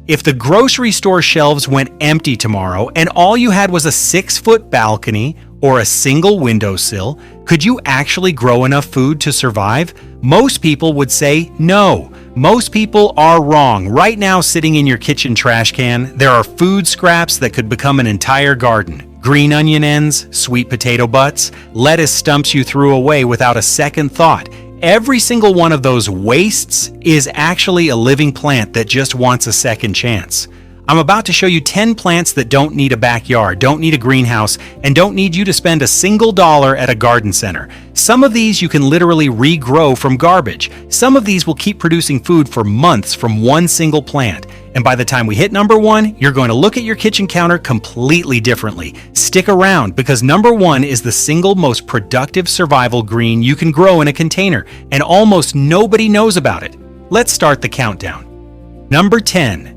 If the grocery store shelves went empty tomorrow and all you had was a 6-foot balcony or a single windowsill, could you actually grow enough food to survive? Most people would say no. Most people are wrong. Right now, sitting in your kitchen trash can, there are food scraps that could become an entire garden. Green onion ends, sweet potato butts, lettuce stumps you threw away without a second thought. Every single one of those wastes is actually a living plant that just wants a second chance. I'm about to show you 10 plants that don't need a backyard, don't need a greenhouse, and don't need you to spend a single dollar at a garden center. Some of these you can literally regrow from garbage. Some of these will keep producing food for months from one single plant. And by the time we hit number 1, you're going to look at your kitchen counter completely differently. Stick around because number 1 is the single most productive survival green you can grow in a container, and almost nobody knows about it. Let's start the countdown. Number 10.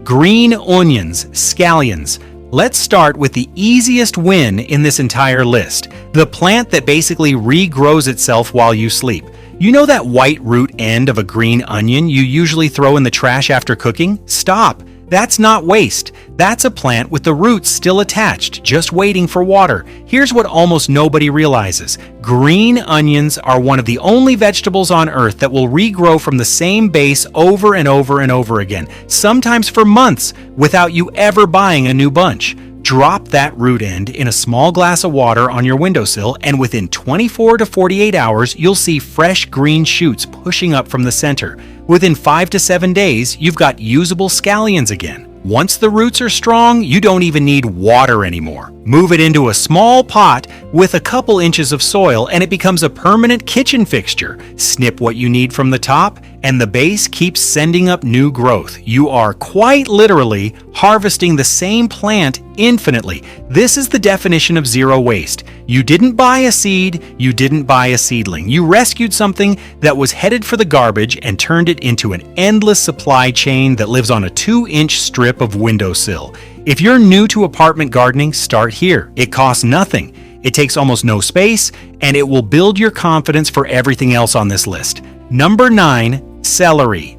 Green onions, scallions. Let's start with the easiest win in this entire list. The plant that basically regrows itself while you sleep. You know that white root end of a green onion you usually throw in the trash after cooking? Stop! That's not waste. That's a plant with the roots still attached, just waiting for water. Here's what almost nobody realizes. Green onions are one of the only vegetables on Earth that will regrow from the same base over and over and over again, sometimes for months, without you ever buying a new bunch. Drop that root end in a small glass of water on your windowsill, and within 24 to 48 hours, you'll see fresh green shoots pushing up from the center. Within 5 to 7 days, you've got usable scallions again. Once the roots are strong, you don't even need water anymore. Move it into a small pot with a couple inches of soil and it becomes a permanent kitchen fixture. Snip what you need from the top and the base keeps sending up new growth. You are quite literally harvesting the same plant infinitely. This is the definition of zero waste. You didn't buy a seed, you didn't buy a seedling. You rescued something that was headed for the garbage and turned it into an endless supply chain that lives on a 2-inch strip of windowsill. If you're new to apartment gardening, start here. It costs nothing. It takes almost no space, and it will build your confidence for everything else on this list. Number 9, celery.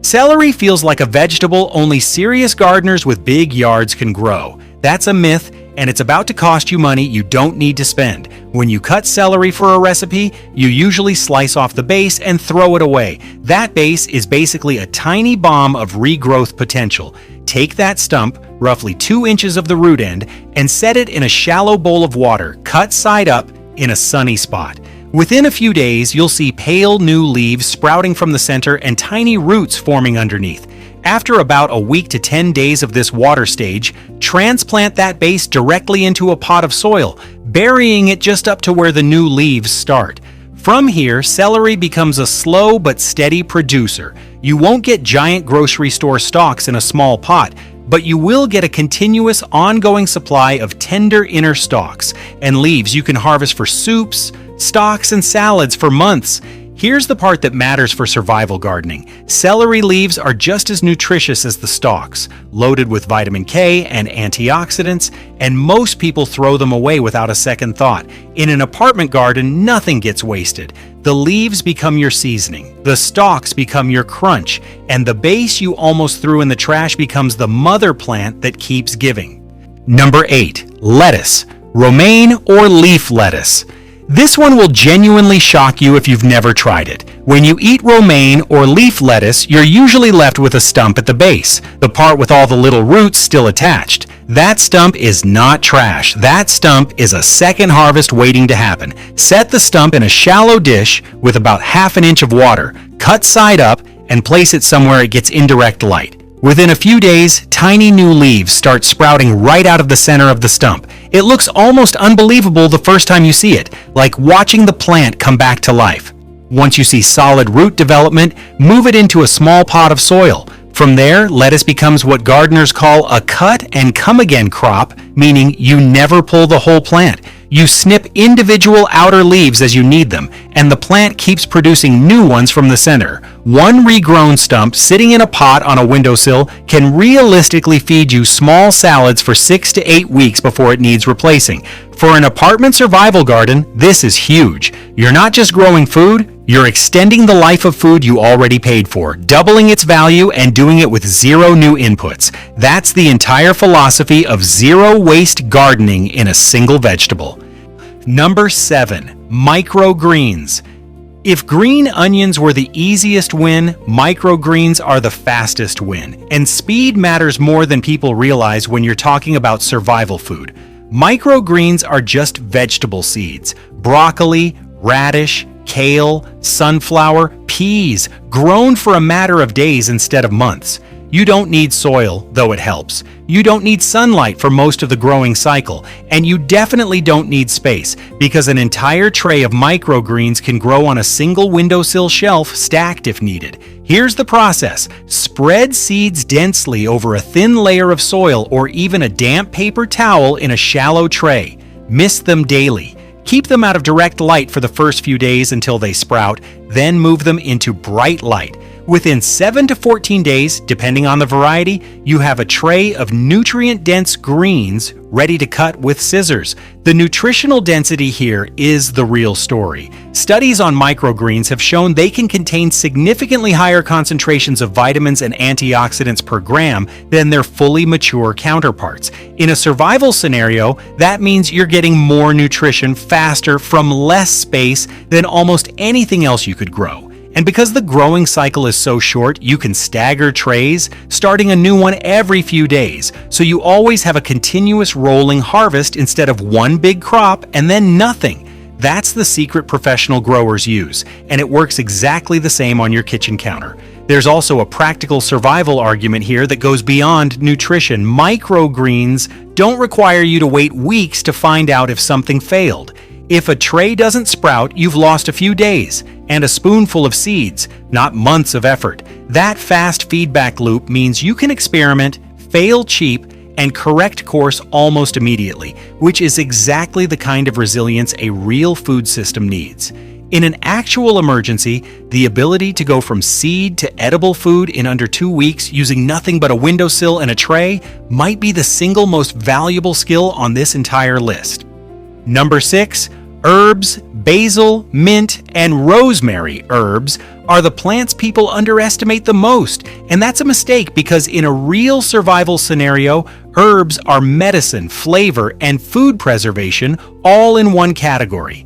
Celery feels like a vegetable only serious gardeners with big yards can grow. That's a myth, and it's about to cost you money you don't need to spend. When you cut celery for a recipe, you usually slice off the base and throw it away. That base is basically a tiny bomb of regrowth potential. Take that stump, roughly 2 inches of the root end, and set it in a shallow bowl of water, cut side up, in a sunny spot. Within a few days, you'll see pale new leaves sprouting from the center and tiny roots forming underneath. After about a week to 10 days of this water stage, transplant that base directly into a pot of soil, burying it just up to where the new leaves start. From here, celery becomes a slow but steady producer. You won't get giant grocery store stalks in a small pot, but you will get a continuous, ongoing supply of tender inner stalks and leaves you can harvest for soups, stocks, and salads for months. Here's the part that matters for survival gardening. Celery leaves are just as nutritious as the stalks, loaded with vitamin K and antioxidants, and most people throw them away without a second thought. In an apartment garden, nothing gets wasted. The leaves become your seasoning, the stalks become your crunch, and the base you almost threw in the trash becomes the mother plant that keeps giving. Number 8, lettuce, romaine or leaf lettuce. This one will genuinely shock you if you've never tried it. When you eat romaine or leaf lettuce, you're usually left with a stump at the base, the part with all the little roots still attached. That stump is not trash. That stump is a second harvest waiting to happen. Set the stump in a shallow dish with about ½ an inch of water, cut side up, and place it somewhere it gets indirect light. Within a few days, tiny new leaves start sprouting right out of the center of the stump. It looks almost unbelievable the first time you see it, like watching the plant come back to life. Once you see solid root development, move it into a small pot of soil. From there, lettuce becomes what gardeners call a cut and come again crop, meaning you never pull the whole plant. You snip individual outer leaves as you need them, and the plant keeps producing new ones from the center. One regrown stump sitting in a pot on a windowsill can realistically feed you small salads for 6 to 8 weeks before it needs replacing. For an apartment survival garden, this is huge. You're not just growing food, You're extending the life of food you already paid for, doubling its value and doing it with zero new inputs. That's the entire philosophy of zero waste gardening in a single vegetable. Number 7. Microgreens. If green onions were the easiest win, microgreens are the fastest win. And speed matters more than people realize when you're talking about survival food. Microgreens are just vegetable seeds. Broccoli, radish, kale, sunflower, peas, grown for a matter of days instead of months. You don't need soil, though it helps. You don't need sunlight for most of the growing cycle. And you definitely don't need space, because an entire tray of microgreens can grow on a single windowsill shelf, stacked if needed. Here's the process. Spread seeds densely over a thin layer of soil or even a damp paper towel in a shallow tray. Mist them daily. Keep them out of direct light for the first few days until they sprout, then move them into bright light. Within 7 to 14 days, depending on the variety, you have a tray of nutrient-dense greens ready to cut with scissors. The nutritional density here is the real story. Studies on microgreens have shown they can contain significantly higher concentrations of vitamins and antioxidants per gram than their fully mature counterparts. In a survival scenario, that means you're getting more nutrition faster from less space than almost anything else you could grow. And because the growing cycle is so short, you can stagger trays, starting a new one every few days, so you always have a continuous rolling harvest instead of one big crop and then nothing. That's the secret professional growers use, and it works exactly the same on your kitchen counter. There's also a practical survival argument here that goes beyond nutrition. Microgreens don't require you to wait weeks to find out if something failed. If a tray doesn't sprout, you've lost a few days and a spoonful of seeds, not months of effort. That fast feedback loop means you can experiment, fail cheap, and correct course almost immediately, which is exactly the kind of resilience a real food system needs. In an actual emergency, the ability to go from seed to edible food in under 2 weeks using nothing but a windowsill and a tray might be the single most valuable skill on this entire list. Number 6. Herbs, basil, mint, and rosemary herbs are the plants people underestimate the most, and that's a mistake because in a real survival scenario, herbs are medicine, flavor, and food preservation all in one category.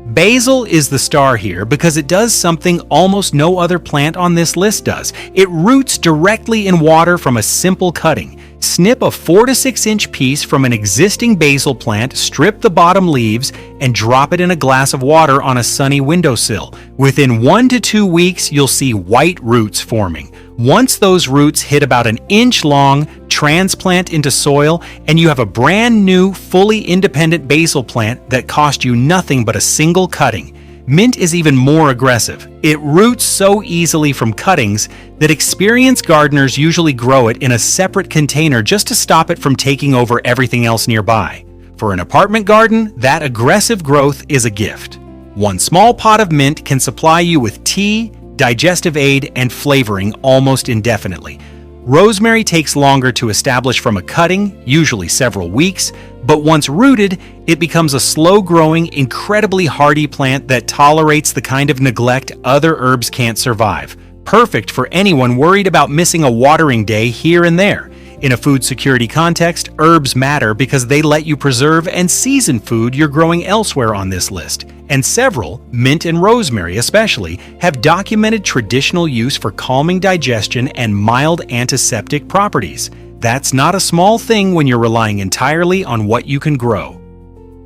Basil is the star here because it does something almost no other plant on this list does. It roots directly in water from a simple cutting. Snip a 4 to 6 inch piece from an existing basil plant, strip the bottom leaves, and drop it in a glass of water on a sunny windowsill. Within 1 to 2 weeks, you'll see white roots forming. Once those roots hit about an inch long, transplant into soil, and you have a brand new, fully independent basil plant that cost you nothing but a single cutting. Mint is even more aggressive. It roots so easily from cuttings that experienced gardeners usually grow it in a separate container just to stop it from taking over everything else nearby. For an apartment garden, that aggressive growth is a gift. One small pot of mint can supply you with tea, digestive aid, and flavoring almost indefinitely. Rosemary takes longer to establish from a cutting, usually several weeks, but once rooted, it becomes a slow-growing, incredibly hardy plant that tolerates the kind of neglect other herbs can't survive. Perfect for anyone worried about missing a watering day here and there. In a food security context, herbs matter because they let you preserve and season food you're growing elsewhere on this list. And several, mint and rosemary especially, have documented traditional use for calming digestion and mild antiseptic properties. That's not a small thing when you're relying entirely on what you can grow.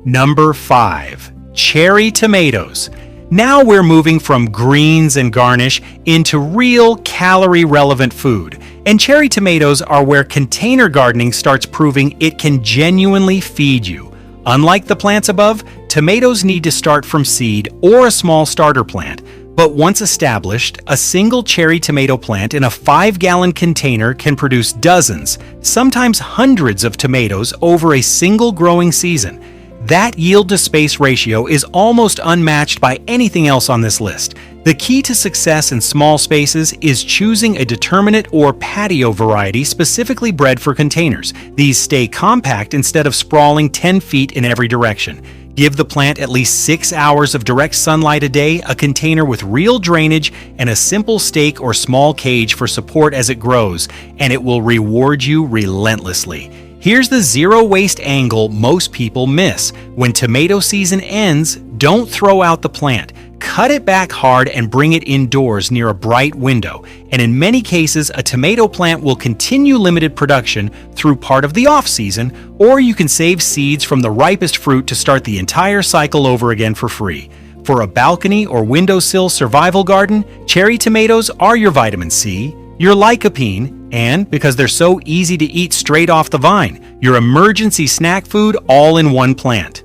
Number 5. Cherry tomatoes. Now we're moving from greens and garnish into real calorie-relevant food. And cherry tomatoes are where container gardening starts proving it can genuinely feed you. Unlike the plants above, tomatoes need to start from seed or a small starter plant. But once established, a single cherry tomato plant in a 5-gallon container can produce dozens, sometimes hundreds of tomatoes over a single growing season. That yield-to-space ratio is almost unmatched by anything else on this list. The key to success in small spaces is choosing a determinate or patio variety specifically bred for containers. These stay compact instead of sprawling 10 feet in every direction. Give the plant at least 6 hours of direct sunlight a day, a container with real drainage, and a simple stake or small cage for support as it grows, and it will reward you relentlessly. Here's the zero waste angle most people miss. When tomato season ends, don't throw out the plant. Cut it back hard and bring it indoors near a bright window. And in many cases, a tomato plant will continue limited production through part of the off-season, or you can save seeds from the ripest fruit to start the entire cycle over again for free. For a balcony or windowsill survival garden, cherry tomatoes are your vitamin C, your lycopene, and, because they're so easy to eat straight off the vine, your emergency snack food all in one plant.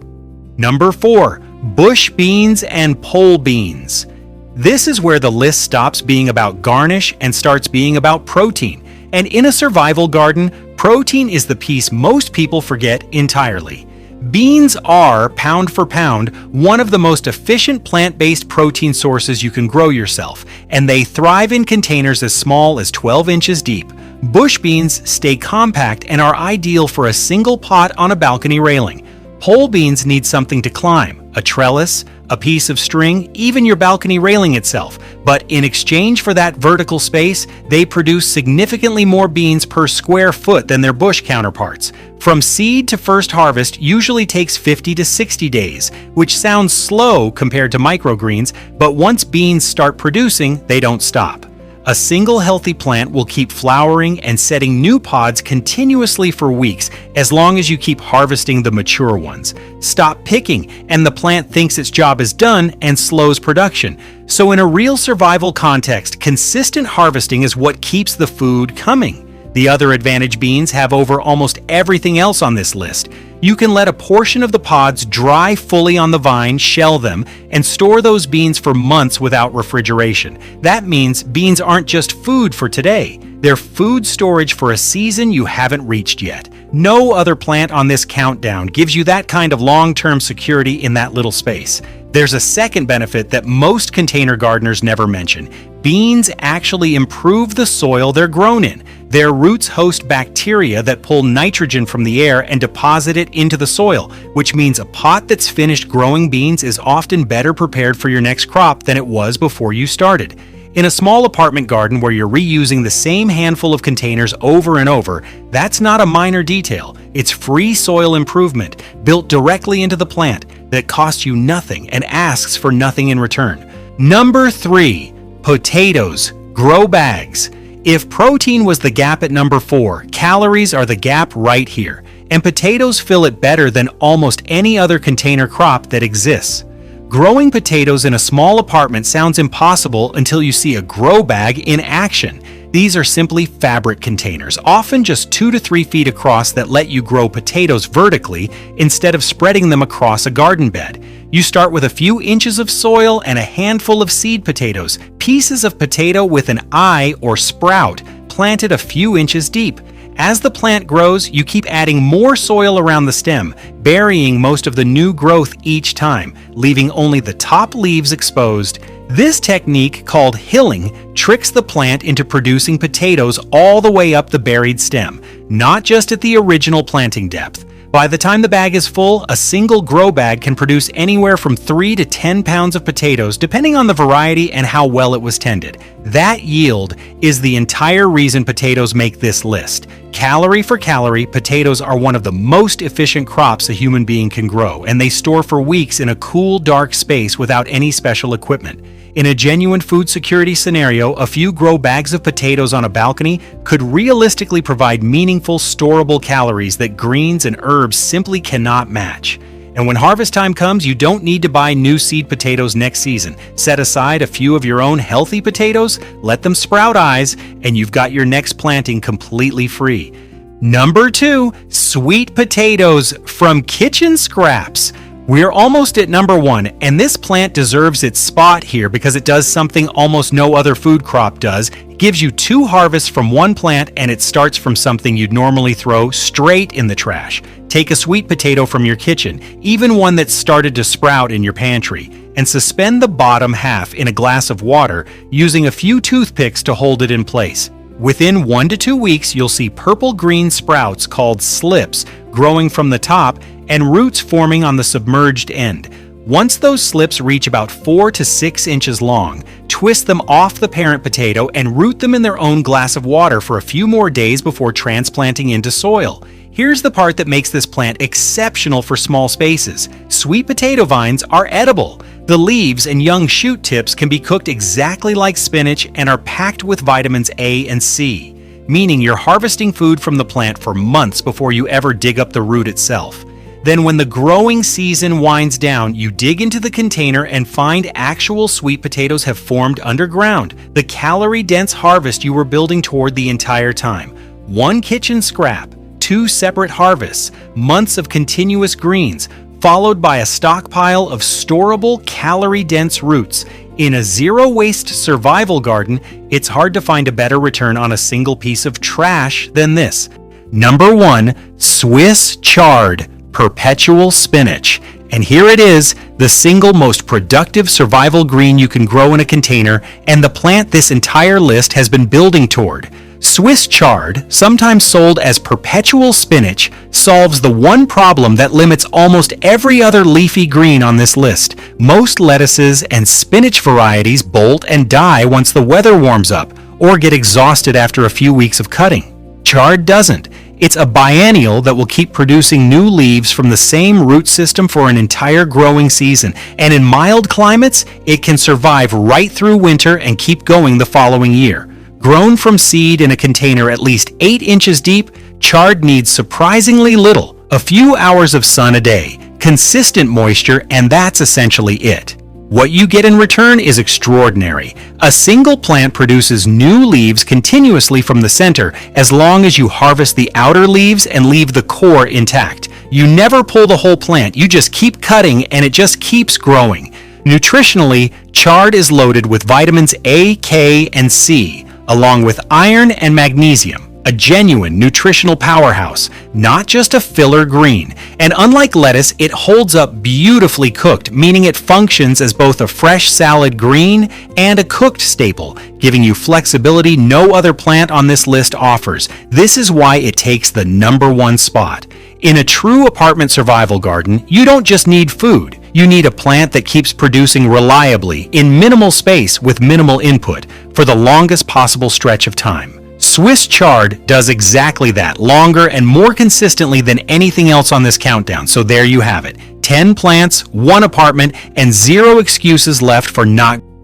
Number 4. Bush beans and pole beans. This is where the list stops being about garnish and starts being about protein. And in a survival garden, protein is the piece most people forget entirely. Beans are, pound for pound, one of the most efficient plant-based protein sources you can grow yourself, and they thrive in containers as small as 12 inches deep. Bush beans stay compact and are ideal for a single pot on a balcony railing. Pole beans need something to climb, a trellis, a piece of string, even your balcony railing itself. But in exchange for that vertical space, they produce significantly more beans per square foot than their bush counterparts. From seed to first harvest usually takes 50 to 60 days, which sounds slow compared to microgreens, but once beans start producing, they don't stop. A single healthy plant will keep flowering and setting new pods continuously for weeks as long as you keep harvesting the mature ones. Stop picking and the plant thinks its job is done and slows production. So in a real survival context, consistent harvesting is what keeps the food coming. The other advantage beans have over almost everything else on this list. You can let a portion of the pods dry fully on the vine, shell them, and store those beans for months without refrigeration. That means beans aren't just food for today. They're food storage for a season you haven't reached yet. No other plant on this countdown gives you that kind of long-term security in that little space. There's a second benefit that most container gardeners never mention. Beans actually improve the soil they're grown in. Their roots host bacteria that pull nitrogen from the air and deposit it into the soil, which means a pot that's finished growing beans is often better prepared for your next crop than it was before you started. In a small apartment garden where you're reusing the same handful of containers over and over, that's not a minor detail. It's free soil improvement built directly into the plant that costs you nothing and asks for nothing in return. Number 3. Potatoes. Grow bags. If protein was the gap at number 4, calories are the gap right here, and potatoes fill it better than almost any other container crop that exists. Growing potatoes in a small apartment sounds impossible until you see a grow bag in action. These are simply fabric containers, often just 2 to 3 feet across, that let you grow potatoes vertically instead of spreading them across a garden bed. You start with a few inches of soil and a handful of seed potatoes, pieces of potato with an eye or sprout, planted a few inches deep. As the plant grows, you keep adding more soil around the stem, burying most of the new growth each time, leaving only the top leaves exposed. This technique, called hilling, tricks the plant into producing potatoes all the way up the buried stem, not just at the original planting depth. By the time the bag is full, a single grow bag can produce anywhere from 3 to 10 pounds of potatoes, depending on the variety and how well it was tended. That yield is the entire reason potatoes make this list. Calorie for calorie, potatoes are one of the most efficient crops a human being can grow, and they store for weeks in a cool, dark space without any special equipment. In a genuine food security scenario, a few grow bags of potatoes on a balcony could realistically provide meaningful, storable calories that greens and herbs simply cannot match. And when harvest time comes, you don't need to buy new seed potatoes next season. Set aside a few of your own healthy potatoes, let them sprout eyes, and you've got your next planting completely free. Number 2, sweet potatoes from kitchen scraps. We're almost at number 1, and this plant deserves its spot here because it does something almost no other food crop does. It gives you 2 harvests from one plant, and it starts from something you'd normally throw straight in the trash. Take a sweet potato from your kitchen, even one that's started to sprout in your pantry, and suspend the bottom half in a glass of water using a few toothpicks to hold it in place. Within 1 to 2 weeks, you'll see purple-green sprouts called slips growing from the top, and roots forming on the submerged end. Once those slips reach about 4 to 6 inches long, twist them off the parent potato and root them in their own glass of water for a few more days before transplanting into soil. Here's the part that makes this plant exceptional for small spaces. Sweet potato vines are edible. The leaves and young shoot tips can be cooked exactly like spinach and are packed with vitamins A and C, meaning you're harvesting food from the plant for months before you ever dig up the root itself. Then when the growing season winds down, you dig into the container and find actual sweet potatoes have formed underground, the calorie-dense harvest you were building toward the entire time. One kitchen scrap, 2 separate harvests, months of continuous greens, followed by a stockpile of storable, calorie-dense roots. In a zero-waste survival garden, it's hard to find a better return on a single piece of trash than this. Number 1. Swiss chard. Perpetual spinach. And here it is, the single most productive survival green you can grow in a container, and the plant this entire list has been building toward. Swiss chard, sometimes sold as perpetual spinach, solves the one problem that limits almost every other leafy green on this list. Most lettuces and spinach varieties bolt and die once the weather warms up, or get exhausted after a few weeks of cutting. Chard doesn't. It's a biennial that will keep producing new leaves from the same root system for an entire growing season, and in mild climates, it can survive right through winter and keep going the following year. Grown from seed in a container at least 8 inches deep, chard needs surprisingly little, a few hours of sun a day, consistent moisture, and that's essentially it. What you get in return is extraordinary. A single plant produces new leaves continuously from the center as long as you harvest the outer leaves and leave the core intact. You never pull the whole plant, you just keep cutting and it just keeps growing. Nutritionally, chard is loaded with vitamins A, K, and C, along with iron and magnesium. A genuine nutritional powerhouse, not just a filler green. And unlike lettuce, it holds up beautifully cooked, meaning it functions as both a fresh salad green and a cooked staple, giving you flexibility no other plant on this list offers. This is why it takes the number 1 spot. In a true apartment survival garden, you don't just need food. You need a plant that keeps producing reliably in minimal space with minimal input for the longest possible stretch of time. Swiss chard does exactly that, longer and more consistently than anything else on this countdown, so there you have it. 10 plants, 1 apartment, and 0 excuses left for not